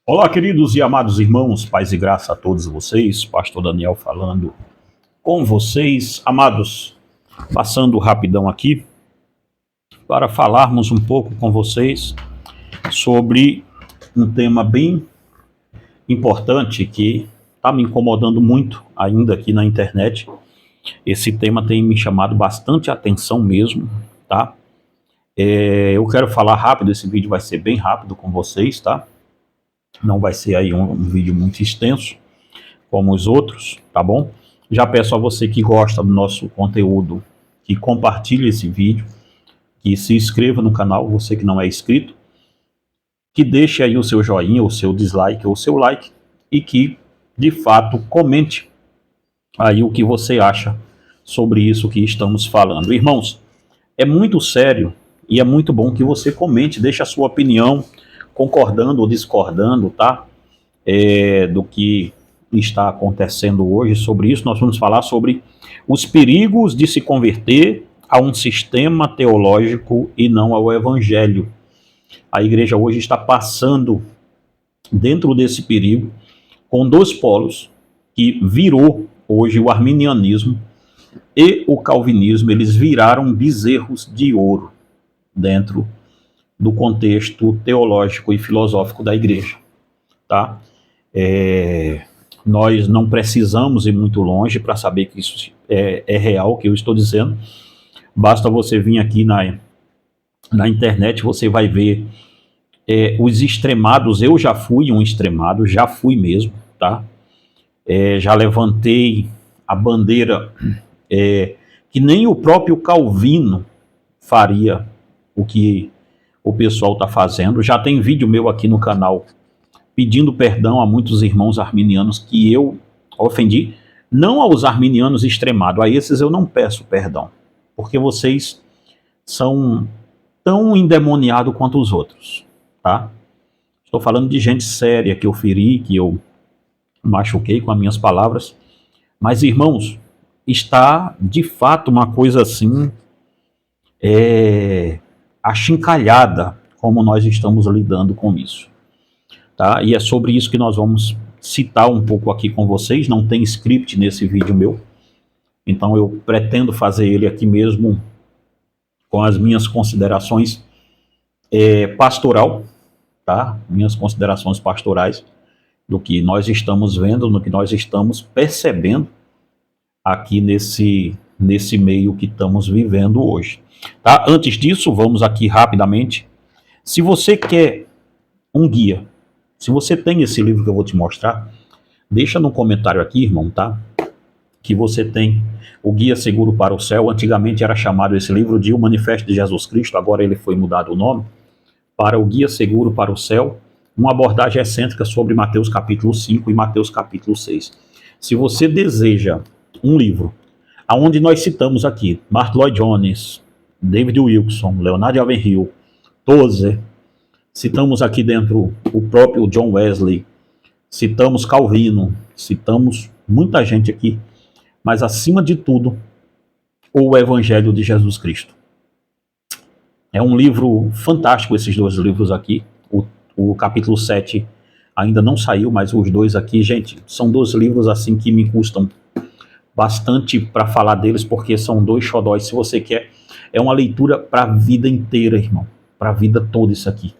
Olá, queridos e amados irmãos, paz e graça a todos vocês, Pastor Daniel falando com vocês, amados, passando rapidão aqui para falarmos um pouco com vocês sobre um tema bem importante que está me incomodando muito ainda aqui na internet. Esse tema tem me chamado bastante atenção mesmo, tá? Eu quero falar rápido, esse vídeo vai ser bem rápido com vocês, tá? Não vai ser aí um vídeo muito extenso, como os outros, tá bom? Já peço a você que gosta do nosso conteúdo que compartilhe esse vídeo, que se inscreva no canal, você que não é inscrito, que deixe aí o seu joinha, o seu dislike ou o seu like e que, de fato, comente aí o que você acha sobre isso que estamos falando. Irmãos, é muito sério e é muito bom que você comente, deixe a sua opinião, concordando ou discordando, tá? Do que está acontecendo hoje. Sobre isso nós vamos falar sobre os perigos de se converter a um sistema teológico e não ao evangelho. A igreja hoje está passando dentro desse perigo com dois polos que virou hoje o arminianismo e o calvinismo. Eles viraram bezerros de ouro dentro do contexto teológico e filosófico da igreja, tá? Nós não precisamos ir muito longe para saber que isso é real, o que eu estou dizendo. Basta você vir aqui na internet, você vai ver os extremados. Eu já fui um extremado, já fui mesmo, tá? Já levantei a bandeira que nem o próprio Calvino faria o que o pessoal está fazendo. Já tem vídeo meu aqui no canal pedindo perdão a muitos irmãos arminianos que eu ofendi, não aos arminianos extremados, a esses eu não peço perdão, porque vocês são tão endemoniados quanto os outros, tá? Estou falando de gente séria que eu feri, que eu machuquei com as minhas palavras, mas irmãos, está de fato uma coisa assim, achincalhada, como nós estamos lidando com isso. Tá? E é sobre isso que nós vamos citar um pouco aqui com vocês. Não tem script nesse vídeo meu, então eu pretendo fazer ele aqui mesmo com as minhas considerações pastoral, tá? Minhas considerações pastorais do que nós estamos vendo, no que nós estamos percebendo aqui nesse meio que estamos vivendo hoje. Tá? Antes disso, vamos aqui rapidamente. Se você quer um guia, se você tem esse livro que eu vou te mostrar, deixa no comentário aqui, irmão, tá? Que você tem o Guia Seguro para o Céu. Antigamente era chamado esse livro de O Manifesto de Jesus Cristo, agora ele foi mudado o nome para o Guia Seguro para o Céu, uma abordagem excêntrica sobre Mateus capítulo 5 e Mateus capítulo 6. Se você deseja um livro onde nós citamos aqui Martyn Lloyd-Jones, David Wilkerson, Leonard Ravenhill, Tozer, citamos aqui dentro o próprio John Wesley, citamos Calvino, citamos muita gente aqui, mas acima de tudo, o Evangelho de Jesus Cristo. É um livro fantástico, esses dois livros aqui. O capítulo 7 ainda não saiu, mas os dois aqui, gente, são dois livros assim que me custam bastante para falar deles, porque são dois xodóis. Se você quer, é uma leitura para a vida inteira, irmão, para a vida toda isso aqui.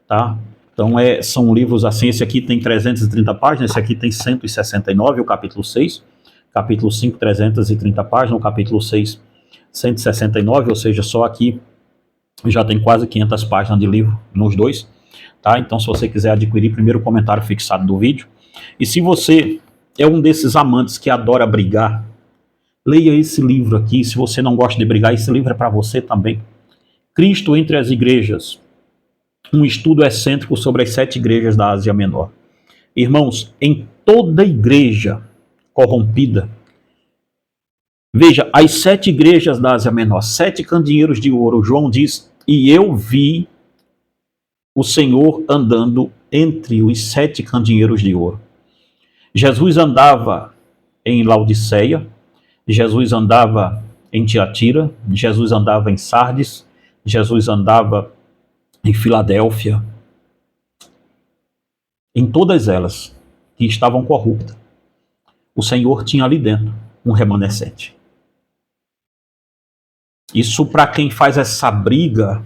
Tá? Então são livros assim, esse aqui tem 330 páginas, esse aqui tem 169, o capítulo 6, capítulo 5, 330 páginas, o capítulo 6, 169, ou seja, só aqui já tem quase 500 páginas de livro nos dois, tá? Então se você quiser adquirir, primeiro comentário fixado do vídeo, e se você é um desses amantes que adora brigar, leia esse livro aqui. Se você não gosta de brigar, esse livro é para você também. Cristo entre as igrejas, um estudo excêntrico sobre as 7 igrejas da Ásia Menor. Irmãos, em toda igreja corrompida, veja, as 7 igrejas da Ásia Menor, 7 candeeiros de ouro, João diz, e eu vi o Senhor andando entre os 7 candeeiros de ouro. Jesus andava em Laodiceia, Jesus andava em Tiatira, Jesus andava em Sardes, Jesus andava em Filadélfia. em todas elas que estavam corruptas, o Senhor tinha ali dentro um remanescente. Isso para quem faz essa briga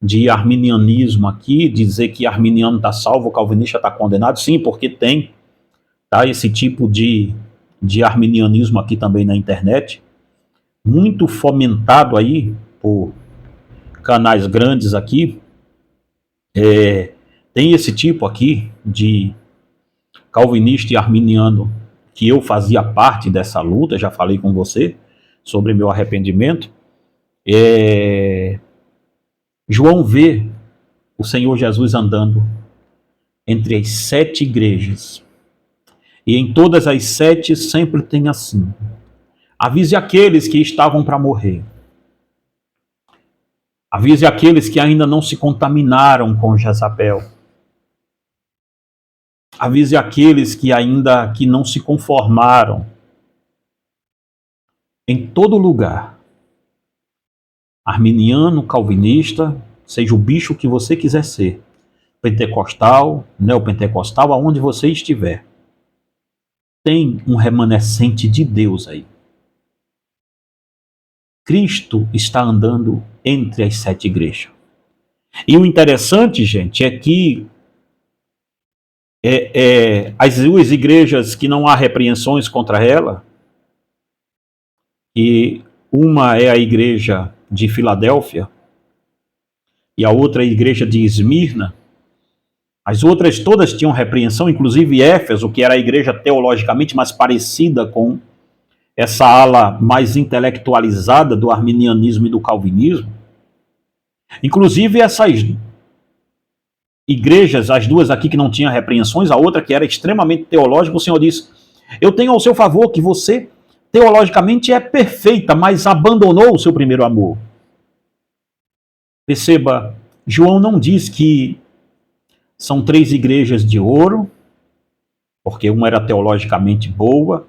de arminianismo aqui, dizer que arminiano está salvo, calvinista está condenado, sim, porque tem, tá, esse tipo de arminianismo aqui também na internet, muito fomentado aí por canais grandes aqui, tem esse tipo aqui de calvinista e arminiano, que eu fazia parte dessa luta, já falei com você sobre meu arrependimento. João vê o Senhor Jesus andando entre as 7 igrejas, e em todas as 7 sempre tem assim: avise aqueles que estavam para morrer, avise aqueles que ainda não se contaminaram com Jezabel, avise aqueles que ainda que não se conformaram. Em todo lugar, arminiano, calvinista, seja o bicho que você quiser ser, pentecostal, neopentecostal, aonde você estiver, tem um remanescente de Deus aí. Cristo está andando entre as 7 igrejas. E o interessante, gente, é que as 2 igrejas que não há repreensões contra ela, e uma é a igreja de Filadélfia e a outra é a igreja de Esmirna, as outras todas tinham repreensão, inclusive Éfeso, que era a igreja teologicamente mais parecida com essa ala mais intelectualizada do arminianismo e do calvinismo. Inclusive essas igrejas, as 2 aqui que não tinham repreensões, a outra que era extremamente teológica, o Senhor disse: eu tenho ao seu favor que você teologicamente é perfeita, mas abandonou o seu primeiro amor. Perceba, João não diz que são 3 igrejas de ouro, porque uma era teologicamente boa,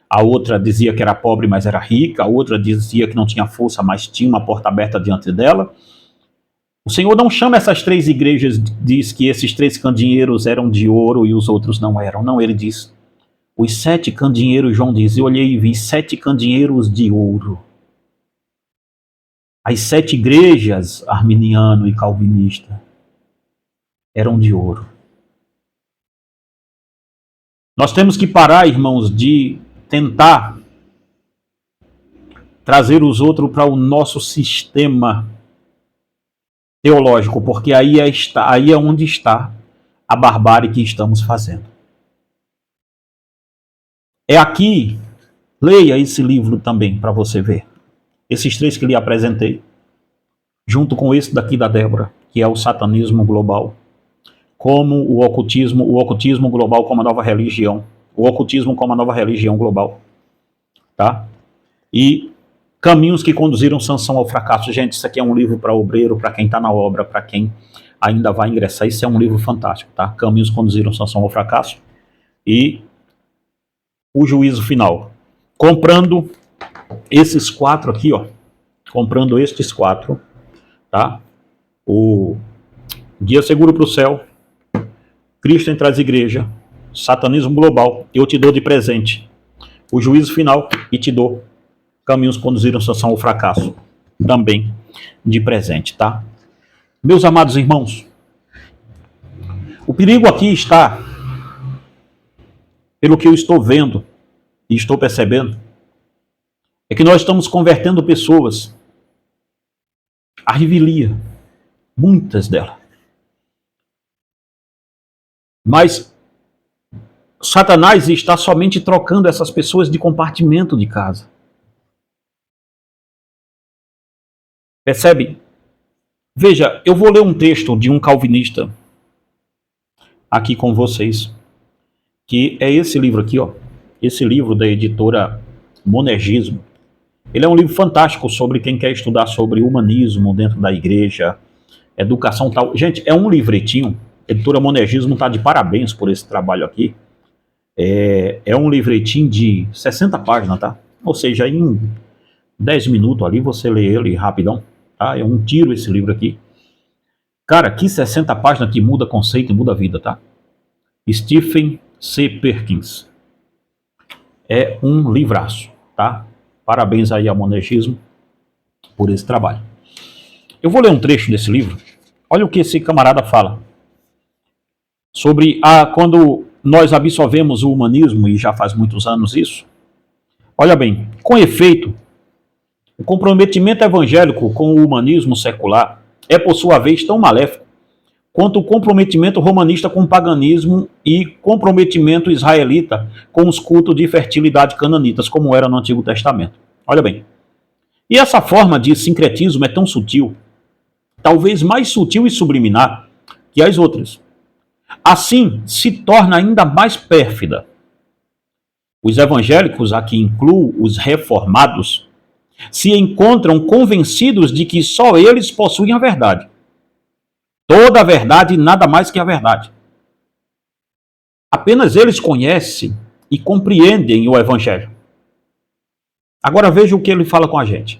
a outra dizia que era pobre, mas era rica, a outra dizia que não tinha força, mas tinha uma porta aberta diante dela. O Senhor não chama essas 3 igrejas, diz que esses 3 candeeiros eram de ouro e os outros não eram. Não, ele diz: os 7 candeeiros, João diz, eu olhei e vi 7 candeeiros de ouro. As 7 igrejas, arminiano e calvinista, eram de ouro. Nós temos que parar, irmãos, de tentar trazer os outros para o nosso sistema teológico, porque aí é onde está a barbárie que estamos fazendo. É aqui, leia esse livro também para você ver. Esses 3 que lhe apresentei, junto com esse daqui da Débora, que é o satanismo global, como o ocultismo global como a nova religião, o ocultismo como a nova religião global, tá? E caminhos que conduziram Sansão ao fracasso. Gente, isso aqui é um livro para obreiro, para quem está na obra, para quem ainda vai ingressar. Isso é um livro fantástico, tá? Caminhos que conduziram Sansão ao fracasso e o juízo final. Comprando esses 4 aqui, ó. Comprando estes 4, tá? O Guia Seguro para o Céu, Cristo entre as Igrejas, Satanismo Global, eu te dou de presente o juízo final e te dou Caminhos que conduziram Sansão ao fracasso, também de presente, tá? Meus amados irmãos, o perigo aqui está, pelo que eu estou vendo e estou percebendo, é que nós estamos convertendo pessoas à revelia, muitas delas. Mas Satanás está somente trocando essas pessoas de compartimento de casa. Percebe? Veja, eu vou ler um texto de um calvinista aqui com vocês, que é esse livro aqui, ó. Esse livro da editora Monergismo. Ele é um livro fantástico sobre quem quer estudar sobre humanismo dentro da igreja, educação tal. Gente, é um livretinho. A editora Monergismo está de parabéns por esse trabalho aqui. É um livretinho de 60 páginas, tá? Ou seja, em 10 minutos ali você lê ele rapidão. Tá? É um tiro esse livro aqui. Cara, que 60 páginas que muda conceito e muda vida, tá? Stephen C. Perkins. É um livraço, tá? Parabéns aí ao monergismo por esse trabalho. Eu vou ler um trecho desse livro. Olha o que esse camarada fala sobre quando nós absorvemos o humanismo, e já faz muitos anos isso. Olha bem, com efeito, o comprometimento evangélico com o humanismo secular é, por sua vez, tão maléfico quanto o comprometimento romanista com o paganismo e comprometimento israelita com os cultos de fertilidade cananitas, como era no Antigo Testamento. Olha bem. E essa forma de sincretismo é tão sutil, talvez mais sutil e subliminar que as outras. Assim, se torna ainda mais pérfida. Os evangélicos, aqui incluo os reformados, se encontram convencidos de que só eles possuem a verdade. Toda a verdade e nada mais que a verdade. Apenas eles conhecem e compreendem o Evangelho. Agora veja o que ele fala com a gente.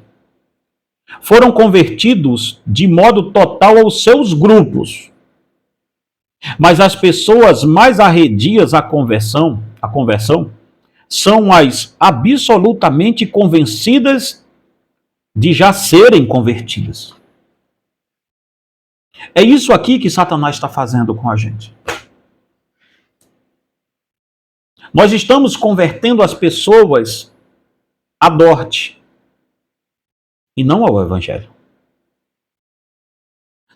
Foram convertidos de modo total aos seus grupos. Mas as pessoas mais arredias à conversão são as absolutamente convencidas de já serem convertidas. É isso aqui que Satanás está fazendo com a gente. Nós estamos convertendo as pessoas à Dorte e não ao Evangelho.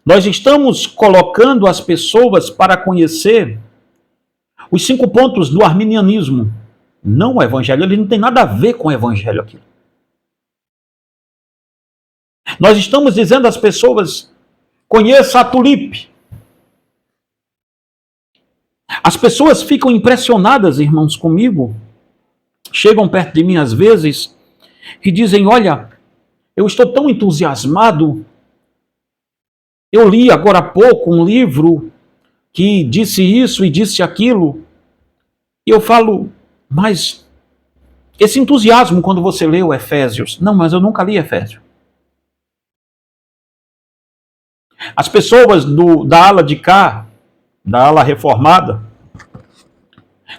Nós estamos colocando as pessoas para conhecer os 5 pontos do arminianismo, não o Evangelho. Ele não tem nada a ver com o Evangelho aqui. Nós estamos dizendo às pessoas: conheça a tulipe. As pessoas ficam impressionadas, irmãos, comigo. Chegam perto de mim às vezes e dizem: olha, eu estou tão entusiasmado. Eu li agora há pouco um livro que disse isso e disse aquilo. E eu falo: mas esse entusiasmo quando você leu Efésios? Não, mas eu nunca li Efésios. As pessoas da ala de cá, da ala reformada,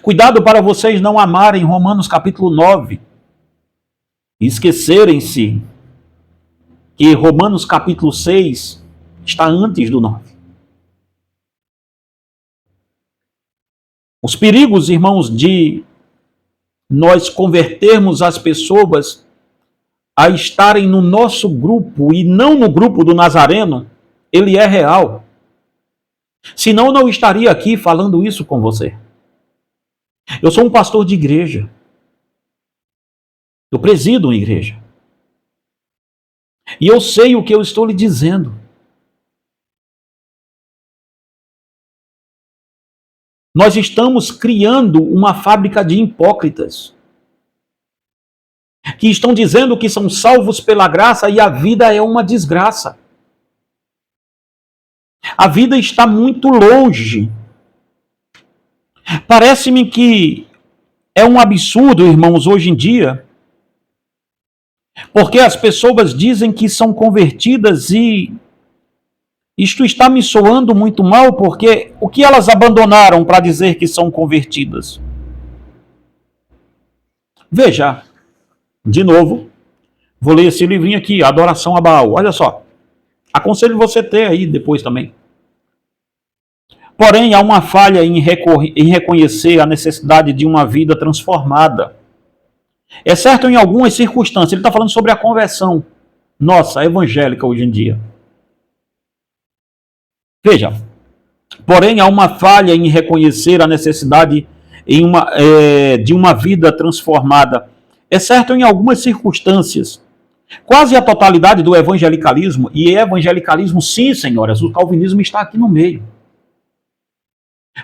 cuidado para vocês não amarem Romanos capítulo 9 e esquecerem-se que Romanos capítulo 6 está antes do 9. Os perigos, irmãos, de nós convertermos as pessoas a estarem no nosso grupo e não no grupo do Nazareno, ele é real. Senão eu não estaria aqui falando isso com você. Eu sou um pastor de igreja. Eu presido uma igreja. E eu sei o que eu estou lhe dizendo. Nós estamos criando uma fábrica de hipócritas que estão dizendo que são salvos pela graça e a vida é uma desgraça. A vida está muito longe. Parece-me que é um absurdo, irmãos, hoje em dia, porque as pessoas dizem que são convertidas e isto está me soando muito mal, porque o que elas abandonaram para dizer que são convertidas? Veja, de novo, vou ler esse livrinho aqui, Adoração a Baal. Olha só, aconselho você ter aí depois também. Porém, há uma falha em reconhecer a necessidade de uma vida transformada. É certo em algumas circunstâncias, ele está falando sobre a conversão nossa, evangélica hoje em dia. Veja, porém há uma falha em reconhecer a necessidade de uma vida transformada. É certo em algumas circunstâncias. Quase a totalidade do evangelicalismo, e evangelicalismo sim, senhoras, o calvinismo está aqui no meio.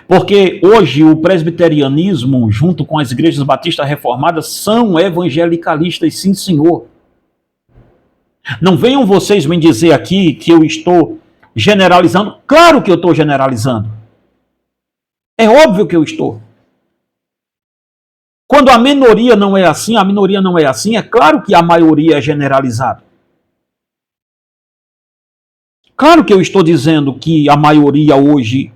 Porque hoje o presbiterianismo, junto com as igrejas batistas reformadas, são evangelicalistas, sim, senhor. Não venham vocês me dizer aqui que eu estou generalizando. Claro que eu estou generalizando. É óbvio que eu estou. Quando a minoria não é assim, é claro que a maioria é generalizada. Claro que eu estou dizendo que a maioria hoje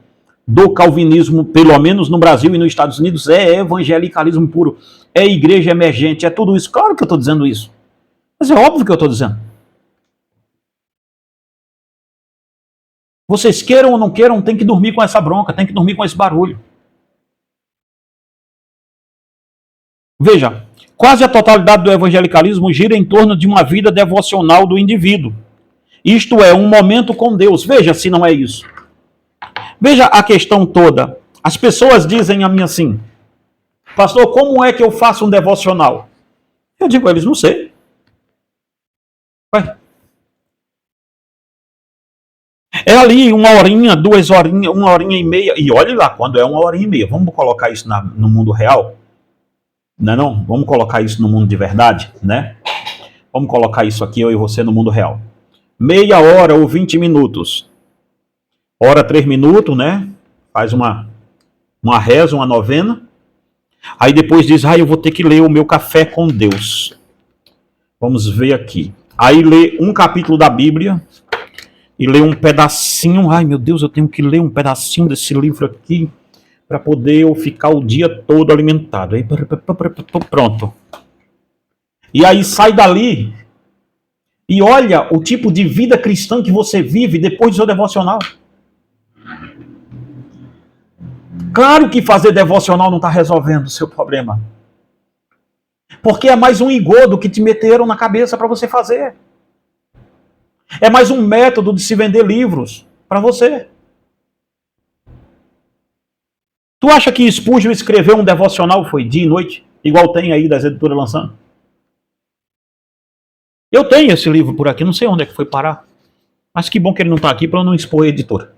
do calvinismo, pelo menos no Brasil e nos Estados Unidos, é evangelicalismo puro, é igreja emergente, é tudo isso. Claro que eu estou dizendo isso. Mas é óbvio que eu estou dizendo. Vocês queiram ou não queiram, tem que dormir com essa bronca, tem que dormir com esse barulho. Veja, quase a totalidade do evangelicalismo gira em torno de uma vida devocional do indivíduo. Isto é, um momento com Deus. Veja se não é isso. Veja a questão toda. As pessoas dizem a mim assim, pastor, como é que eu faço um devocional? Eu digo a eles, não sei. Ué. É ali 1 horinha, 2 horinhas, 1 horinha e meia. E olhe lá, quando é 1 horinha e meia. Vamos colocar isso no mundo real? Não é não? Vamos colocar isso no mundo de verdade, né? Vamos colocar isso aqui, eu e você, no mundo real. Meia hora ou 20 minutos. Ora 3 minutos, né? Faz uma reza, uma novena. Aí depois diz, eu vou ter que ler o meu café com Deus. Vamos ver aqui. Aí lê um capítulo da Bíblia e lê um pedacinho. Ai, meu Deus, eu tenho que ler um pedacinho desse livro aqui para poder eu ficar o dia todo alimentado. Aí pronto. E aí sai dali e olha o tipo de vida cristã que você vive depois do seu devocional. Claro que fazer devocional não está resolvendo o seu problema. Porque é mais um engodo que te meteram na cabeça para você fazer. É mais um método de se vender livros para você. Tu acha que Spurgeon escreveu um devocional foi dia e noite? Igual tem aí das editoras lançando? Eu tenho esse livro por aqui, não sei onde é que foi parar. Mas que bom que ele não está aqui para eu não expor a editora.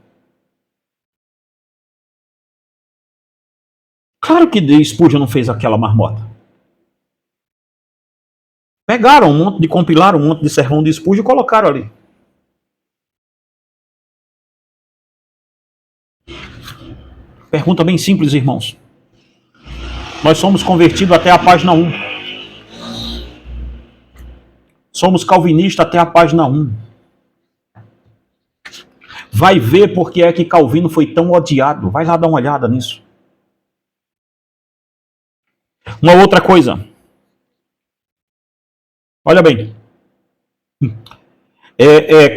Claro que Spurgeon não fez aquela marmota. Pegaram um monte de, compilaram um monte de sermão de Spurgeon e colocaram ali. Pergunta bem simples, irmãos. Nós somos convertidos até a página 1. Somos calvinistas até a página 1. Vai ver por que é que Calvino foi tão odiado. Vai lá dar uma olhada nisso. Uma outra coisa. Olha bem.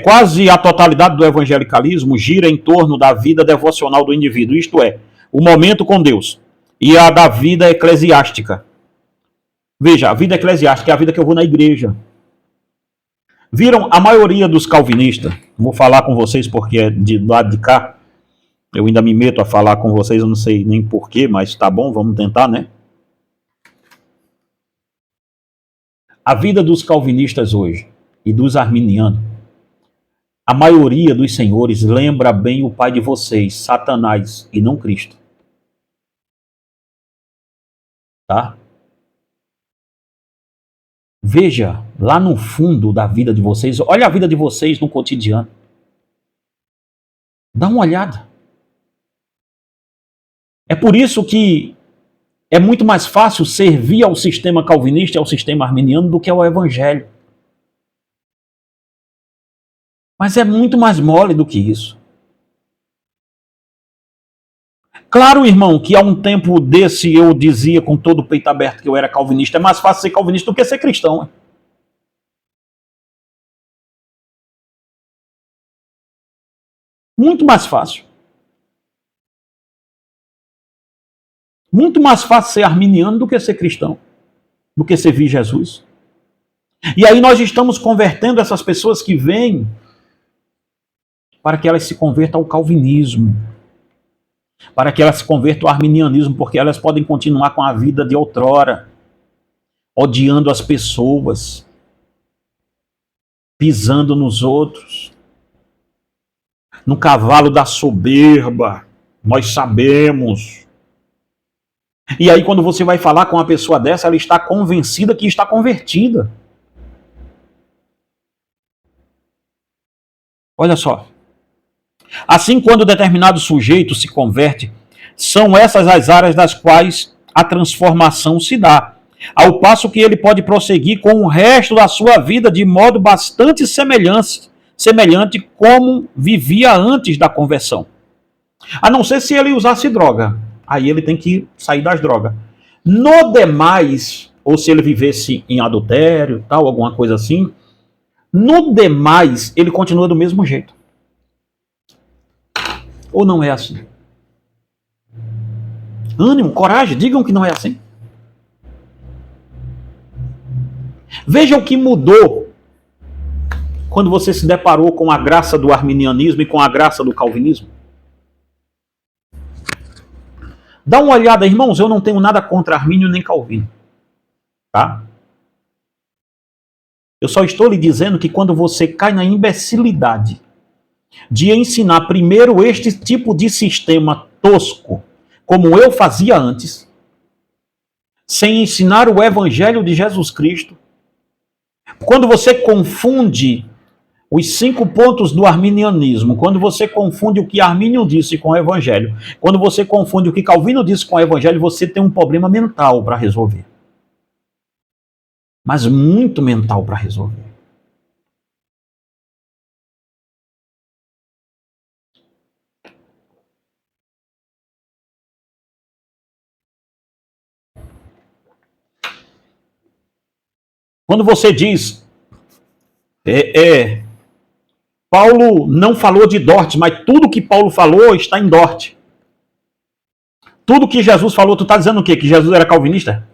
Quase a totalidade do evangelicalismo gira em torno da vida devocional do indivíduo. Isto é, o momento com Deus e a da vida eclesiástica. Veja, a vida eclesiástica é a vida que eu vou na igreja. Viram a maioria dos calvinistas, vou falar com vocês porque é do lado de cá, eu ainda me meto a falar com vocês, eu não sei nem porquê, mas tá bom, vamos tentar, né? A vida dos calvinistas hoje e dos arminianos, a maioria dos senhores lembra bem o pai de vocês, Satanás, e não Cristo. Tá? Veja, lá no fundo da vida de vocês, olha a vida de vocês no cotidiano. Dá uma olhada. É por isso que é muito mais fácil servir ao sistema calvinista e ao sistema arminiano do que ao evangelho. Mas é muito mais mole do que isso. Claro, irmão, que há um tempo desse eu dizia com todo o peito aberto que eu era calvinista. É mais fácil ser calvinista do que ser cristão. Hein? Muito mais fácil. Muito mais fácil ser arminiano do que ser cristão. Do que servir Jesus. E aí nós estamos convertendo essas pessoas que vêm para que elas se convertam ao calvinismo. Para que elas se convertam ao arminianismo, porque elas podem continuar com a vida de outrora, odiando as pessoas, pisando nos outros, no cavalo da soberba, nós sabemos. E aí quando você vai falar com uma pessoa dessa, ela está convencida que está convertida. Olha só. Assim, quando determinado sujeito se converte, são essas as áreas das quais a transformação se dá, ao passo que ele pode prosseguir com o resto da sua vida de modo bastante semelhante como vivia antes da conversão. A não ser se ele usasse droga. Aí ele tem que sair das drogas. No demais, ou se ele vivesse em adultério, tal, alguma coisa assim, no demais ele continua do mesmo jeito. Ou não é assim? Ânimo, coragem, digam que não é assim. Veja o que mudou quando você se deparou com a graça do arminianismo e com a graça do calvinismo. Dá uma olhada, irmãos, eu não tenho nada contra Armínio nem Calvino. Tá? Eu só estou lhe dizendo que quando você cai na imbecilidade de ensinar primeiro este tipo de sistema tosco, como eu fazia antes, sem ensinar o evangelho de Jesus Cristo, quando você confunde os 5 pontos do arminianismo, quando você confunde o que Armínio disse com o evangelho, quando você confunde o que Calvino disse com o evangelho, você tem um problema mental para resolver. Mas muito mental para resolver. Quando você diz Paulo não falou de Dort, mas tudo que Paulo falou está em Dort. Tudo que Jesus falou, tu está dizendo o quê? Que Jesus era calvinista?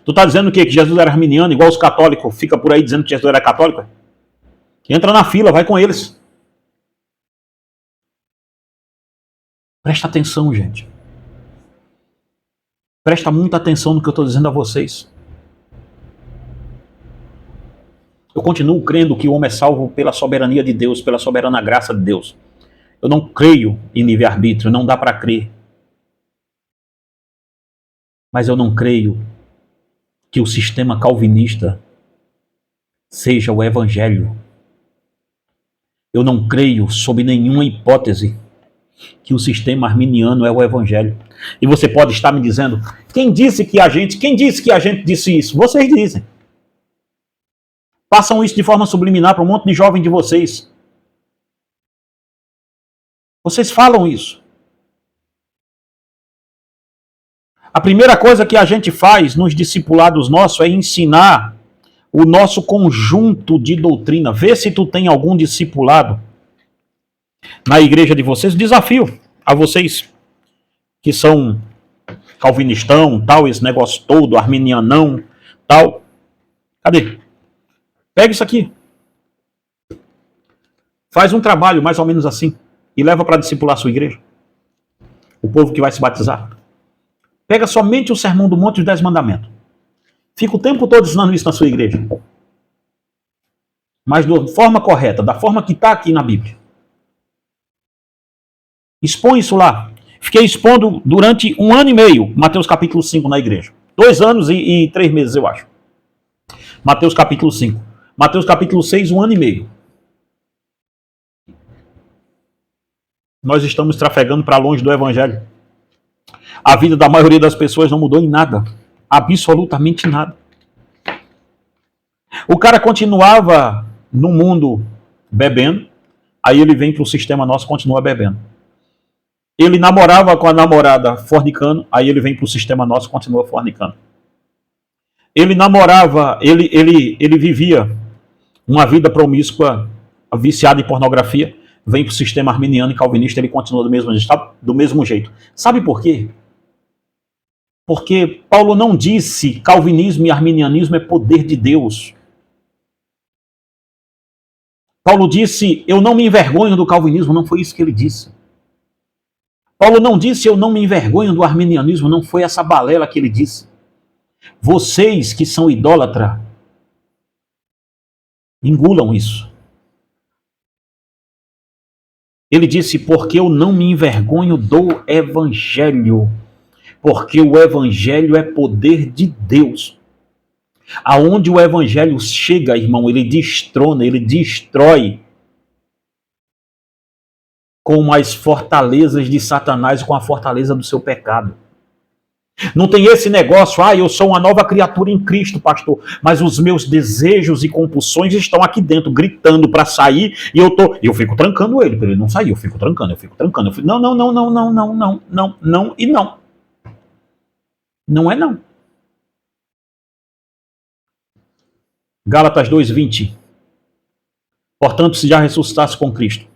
Tu está dizendo o quê? Que Jesus era arminiano, igual os católicos ficam por aí dizendo que Jesus era católico? Entra na fila, vai com eles. Presta atenção, gente. Presta muita atenção no que eu estou dizendo a vocês. Eu continuo crendo que o homem é salvo pela soberania de Deus, pela soberana graça de Deus. Eu não creio em livre-arbítrio, não dá para crer. Mas eu não creio que o sistema calvinista seja o evangelho. Eu não creio, sob nenhuma hipótese, que o sistema arminiano é o evangelho. E você pode estar me dizendo, quem disse que a gente disse isso? Vocês dizem. Passam isso de forma subliminar para um monte de jovem de vocês. Vocês falam isso. A primeira coisa que a gente faz nos discipulados nossos é ensinar o nosso conjunto de doutrina. Vê se tu tem algum discipulado na igreja de vocês. Desafio a vocês que são calvinistão, tal, esse negócio todo, arminianão, tal. Cadê? Pega isso aqui. Faz um trabalho mais ou menos assim e leva para discipular a sua igreja. O povo que vai se batizar. Pega somente o sermão do Monte dos 10 Mandamentos. Fica o tempo todo ensinando isso na sua igreja. Mas da forma correta, da forma que está aqui na Bíblia. Expõe isso lá. Fiquei expondo durante 1 ano e meio, Mateus capítulo 5 na igreja. 2 anos e 3 meses, eu acho. Mateus capítulo 5. Mateus capítulo 6, 1 ano e meio. Nós estamos trafegando para longe do evangelho. A vida da maioria das pessoas não mudou em nada. Absolutamente nada. O cara continuava no mundo bebendo, aí ele vem para o sistema nosso e continua bebendo. Ele namorava com a namorada fornicando, aí ele vem para o sistema nosso e continua fornicando. Ele namorava, ele vivia uma vida promíscua, viciada em pornografia, vem para o sistema arminiano e calvinista, ele continua do mesmo jeito. Sabe por quê? Porque Paulo não disse calvinismo e arminianismo é poder de Deus. Paulo disse, eu não me envergonho do calvinismo, não foi isso que ele disse. Paulo não disse, eu não me envergonho do arminianismo, não foi essa balela que ele disse. Vocês que são idólatras, engulam isso. Ele disse, porque eu não me envergonho do evangelho. Porque o evangelho é poder de Deus. Aonde o evangelho chega, irmão, ele destrona, ele destrói com as fortalezas de Satanás, com a fortaleza do seu pecado. Não tem esse negócio, eu sou uma nova criatura em Cristo, pastor, mas os meus desejos e compulsões estão aqui dentro, gritando para sair, e eu fico trancando ele, para ele não sair, eu fico trancando, não, não, não, não, não, não, não, não, não e não. Não é não. Gálatas 2:20. Portanto, se já ressuscitasse com Cristo.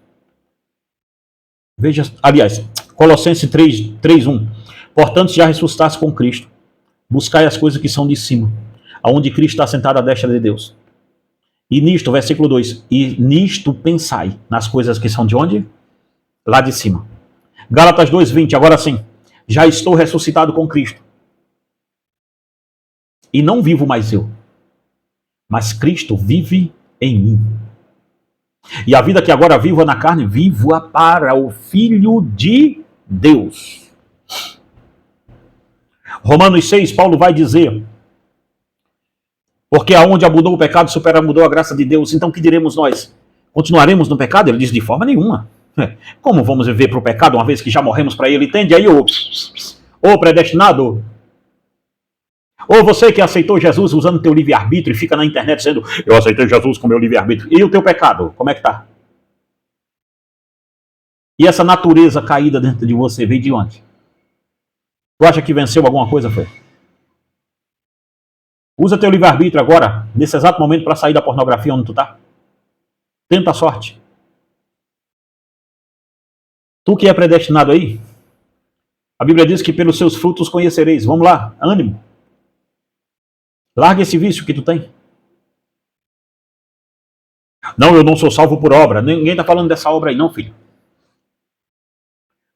Veja, aliás, Colossenses 3:1. Portanto, se já ressuscitasse com Cristo, buscai as coisas que são de cima, aonde Cristo está sentado à destra de Deus. E nisto, versículo 2, e nisto pensai, nas coisas que são de onde? Lá de cima. Gálatas 2:20, agora sim, já estou ressuscitado com Cristo. E não vivo mais eu, mas Cristo vive em mim. E a vida que agora vivo na carne, vivo-a para o Filho de Deus. Romanos 6, Paulo vai dizer, porque aonde abundou o pecado, superabundou a graça de Deus. Então, que diremos nós? Continuaremos no pecado? Ele diz, de forma nenhuma. Como vamos viver para o pecado, uma vez que já morremos para ele? Entende aí, ô predestinado? Ou você que aceitou Jesus usando teu livre-arbítrio e fica na internet dizendo, eu aceitei Jesus com meu livre-arbítrio. E o teu pecado, como é que está? E essa natureza caída dentro de você veio de onde? Tu acha que venceu alguma coisa, foi? Usa teu livre-arbítrio agora, nesse exato momento, para sair da pornografia onde tu tá. Tenta a sorte. Tu que é predestinado aí, a Bíblia diz que pelos seus frutos conhecereis. Vamos lá, ânimo. Larga esse vício que tu tem. Não, eu não sou salvo por obra. Ninguém está falando dessa obra aí não, filho.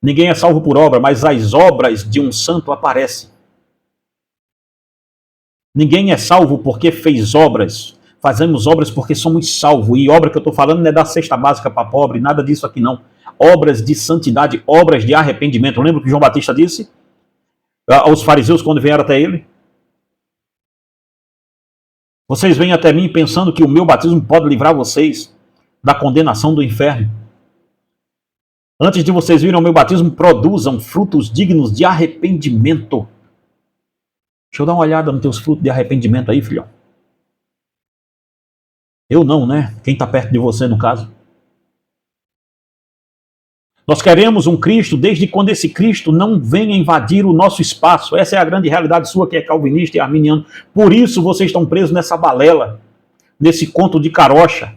Ninguém é salvo por obra, mas as obras de um santo aparecem. Ninguém é salvo porque fez obras. Fazemos obras porque somos salvos. E obra que eu estou falando não é da cesta básica para pobre, nada disso aqui não. Obras de santidade, obras de arrependimento. Lembra o que João Batista disse aos fariseus quando vieram até ele? Vocês vêm até mim pensando que o meu batismo pode livrar vocês da condenação do inferno. Antes de vocês virem ao meu batismo, produzam frutos dignos de arrependimento. Deixa eu dar uma olhada nos teus frutos de arrependimento aí, filhão. Eu não, né? Quem está perto de você, no caso. Nós queremos um Cristo desde quando esse Cristo não venha invadir o nosso espaço. Essa é a grande realidade sua, que é calvinista e arminiano. Por isso vocês estão presos nessa balela, nesse conto de carocha.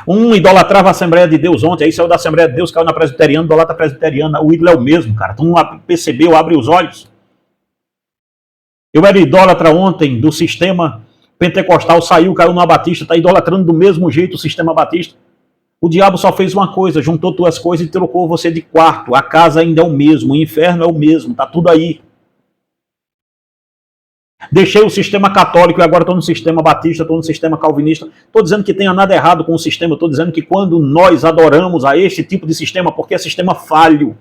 Um idolatrava a Assembleia de Deus ontem, aí saiu da Assembleia de Deus, caiu na presbiteriana, idolatra presbiteriana. O ídolo é o mesmo, cara. Tu não percebeu, abre os olhos. Eu era idólatra ontem do sistema pentecostal, saiu, caiu na batista, está idolatrando do mesmo jeito o sistema batista. O diabo só fez uma coisa, juntou tuas coisas e trocou você de quarto. A casa ainda é o mesmo, o inferno é o mesmo, está tudo aí. Deixei o sistema católico e agora estou no sistema batista, estou no sistema calvinista. Estou dizendo que tenha nada errado com o sistema, estou dizendo que quando nós adoramos a este tipo de sistema, porque é sistema falho,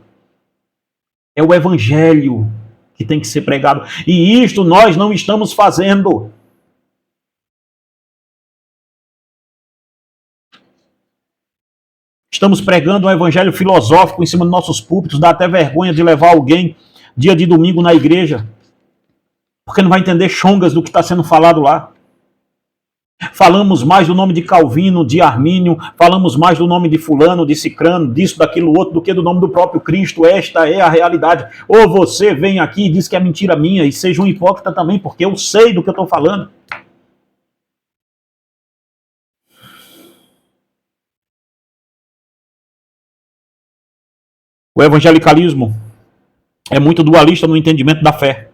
é o evangelho que tem que ser pregado. E isto nós não estamos fazendo. Estamos pregando um evangelho filosófico em cima dos nossos púlpitos, dá até vergonha de levar alguém dia de domingo na igreja, porque não vai entender chongas do que está sendo falado lá. Falamos mais do nome de Calvino, de Armínio, falamos mais do nome de fulano, de cicrano, disso, daquilo outro, do que do nome do próprio Cristo. Esta é a realidade. Ou você vem aqui e diz que é mentira minha, e seja um hipócrita também, porque eu sei do que eu estou falando. O evangelicalismo é muito dualista no entendimento da fé,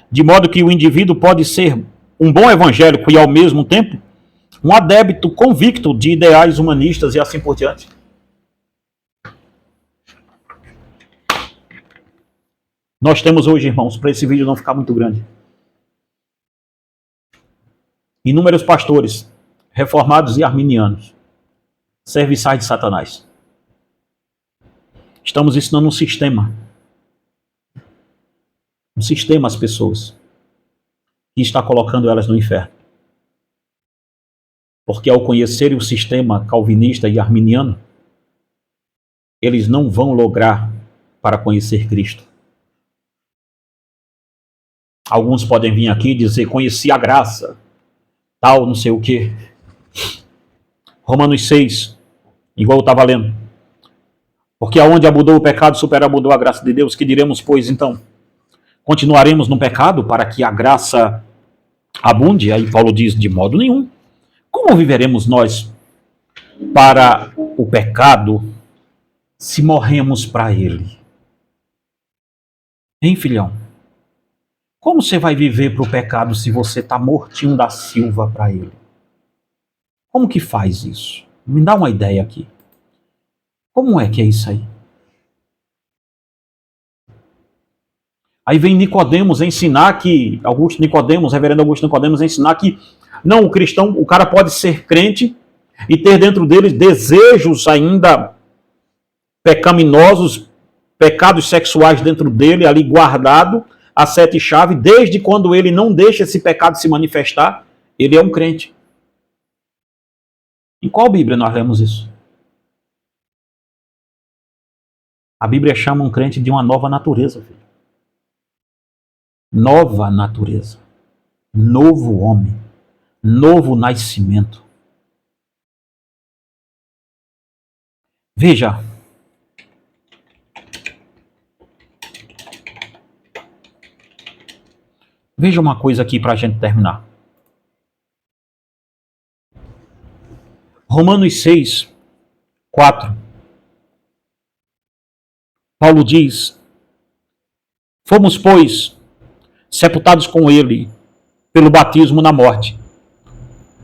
de modo que o indivíduo pode ser um bom evangélico e, ao mesmo tempo, um adepto convicto de ideais humanistas e assim por diante. Nós temos hoje, irmãos, para esse vídeo não ficar muito grande, inúmeros pastores, reformados e arminianos, serviçais de Satanás. Estamos ensinando um sistema às pessoas, que está colocando elas no inferno. Porque ao conhecerem o sistema calvinista e arminiano, eles não vão lograr para conhecer Cristo. Alguns podem vir aqui e dizer, conheci a graça, tal, não sei o quê. Romanos 6, igual eu estava lendo. Porque aonde abundou o pecado, superabundou a graça de Deus. Que diremos, pois, então? Continuaremos no pecado para que a graça abunde? Aí Paulo diz, de modo nenhum. Como viveremos nós para o pecado se morremos para ele? Hein, filhão? Como você vai viver para o pecado se você está mortinho da Silva para ele? Como que faz isso? Me dá uma ideia aqui. Como é que é isso aí? Aí vem Nicodemos ensinar que, reverendo Augusto Nicodemos ensinar que não, o cristão, o cara pode ser crente e ter dentro dele desejos ainda pecaminosos, pecados sexuais dentro dele, ali guardado, a sete chave, desde quando ele não deixa esse pecado se manifestar, ele é um crente. Em qual Bíblia nós lemos isso? A Bíblia chama um crente de uma nova natureza, filho. Nova natureza. Novo homem. Novo nascimento. Veja. Veja uma coisa aqui para a gente terminar. Romanos 6, 4. Paulo diz: fomos, pois, sepultados com ele pelo batismo na morte,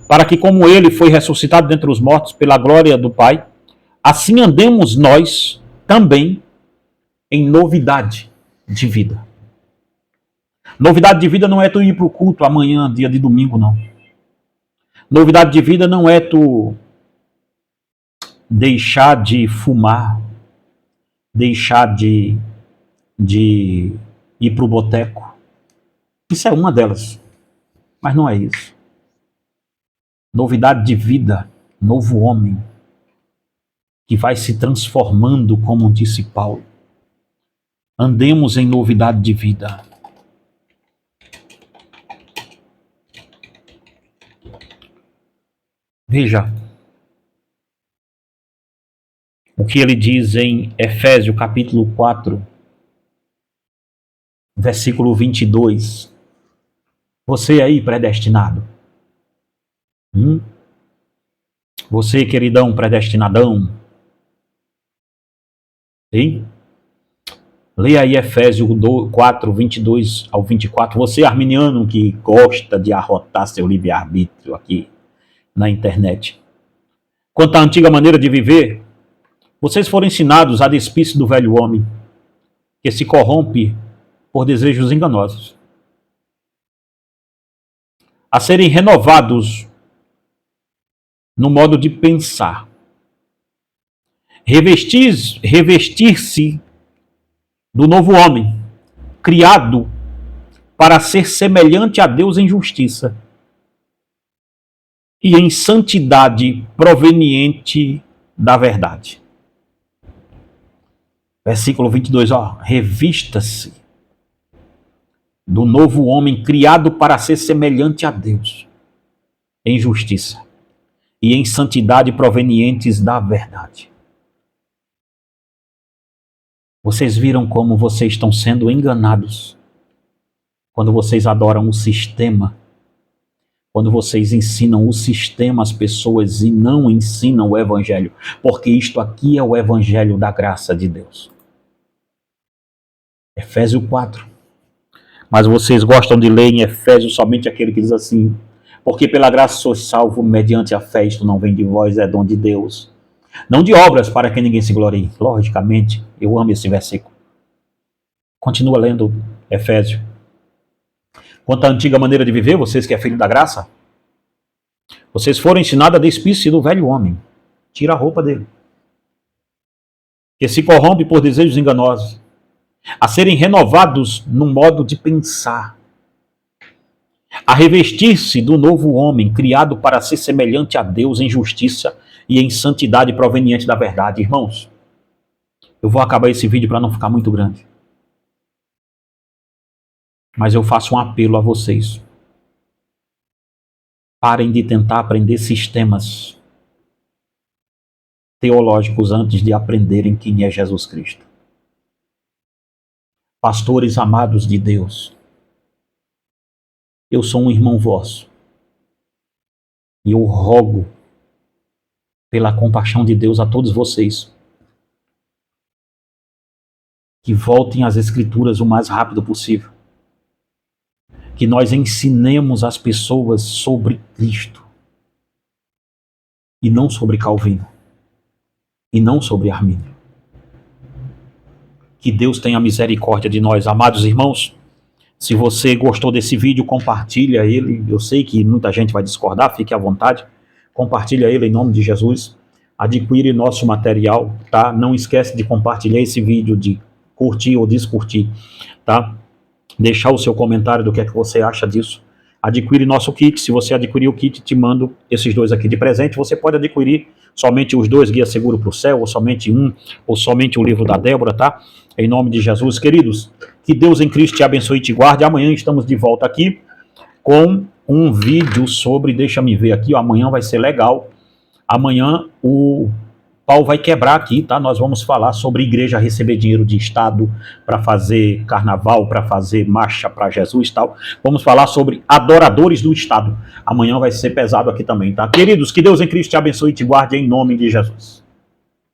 para que, como ele foi ressuscitado dentre os mortos pela glória do Pai, assim andemos nós também em novidade de vida. Novidade de vida não é tu ir para o culto amanhã, dia de domingo, não. Novidade de vida não é tu deixar de fumar, deixar de ir para o boteco. Isso é uma delas, mas não é isso. Novidade de vida, novo homem, que vai se transformando, como disse Paulo. Andemos em novidade de vida. Veja o que ele diz em Efésios capítulo 4, versículo 22. Você aí, predestinado. Você, queridão, predestinadão. Hein? Leia aí Efésios 4, 22 ao 24. Você, arminiano, que gosta de arrotar seu livre-arbítrio aqui na internet. Quanto à antiga maneira de viver, vocês foram ensinados a despir-se do velho homem, que se corrompe por desejos enganosos, a serem renovados no modo de pensar, revestir-se do novo homem, criado para ser semelhante a Deus em justiça e em santidade proveniente da verdade. Versículo 22, revista-se do novo homem criado para ser semelhante a Deus em justiça e em santidade provenientes da verdade. Vocês viram como vocês estão sendo enganados quando vocês adoram o sistema, quando vocês ensinam o sistema às pessoas e não ensinam o evangelho, porque isto aqui é o evangelho da graça de Deus. Efésios 4. Mas vocês gostam de ler em Efésios somente aquele que diz assim: porque pela graça sois salvo mediante a fé, isto não vem de vós, é dom de Deus. Não de obras para que ninguém se glorie. Logicamente, eu amo esse versículo. Continua lendo Efésios. Quanto à antiga maneira de viver, vocês que é filho da graça, vocês foram ensinados a despir-se do velho homem. Tira a roupa dele, que se corrompe por desejos enganosos, a serem renovados no modo de pensar, a revestir-se do novo homem, criado para ser semelhante a Deus em justiça e em santidade proveniente da verdade. Irmãos, eu vou acabar esse vídeo para não ficar muito grande. Mas eu faço um apelo a vocês. Parem de tentar aprender sistemas teológicos antes de aprenderem quem é Jesus Cristo. Pastores amados de Deus, eu sou um irmão vosso e eu rogo pela compaixão de Deus a todos vocês que voltem às Escrituras o mais rápido possível, que nós ensinemos as pessoas sobre Cristo e não sobre Calvino e não sobre Armínio. Que Deus tenha misericórdia de nós, amados irmãos. Se você gostou desse vídeo, compartilha ele. Eu sei que muita gente vai discordar, fique à vontade. Compartilha ele em nome de Jesus. Adquire nosso material, tá? Não esquece de compartilhar esse vídeo, de curtir ou descurtir, tá? Deixar o seu comentário do que é que você acha disso. Adquire nosso kit. Se você adquirir o kit, te mando esses dois aqui de presente. Você pode adquirir somente os dois, Guia Seguro para o Céu, ou somente um, ou somente o livro da Débora, tá? Em nome de Jesus, queridos, que Deus em Cristo te abençoe e te guarde. Amanhã estamos de volta aqui com um vídeo sobre, deixa-me ver aqui, amanhã vai ser legal. Amanhã o pau vai quebrar aqui, tá? Nós vamos falar sobre igreja receber dinheiro de Estado para fazer carnaval, para fazer marcha para Jesus e tal. Vamos falar sobre adoradores do Estado. Amanhã vai ser pesado aqui também, tá? Queridos, que Deus em Cristo te abençoe e te guarde em nome de Jesus.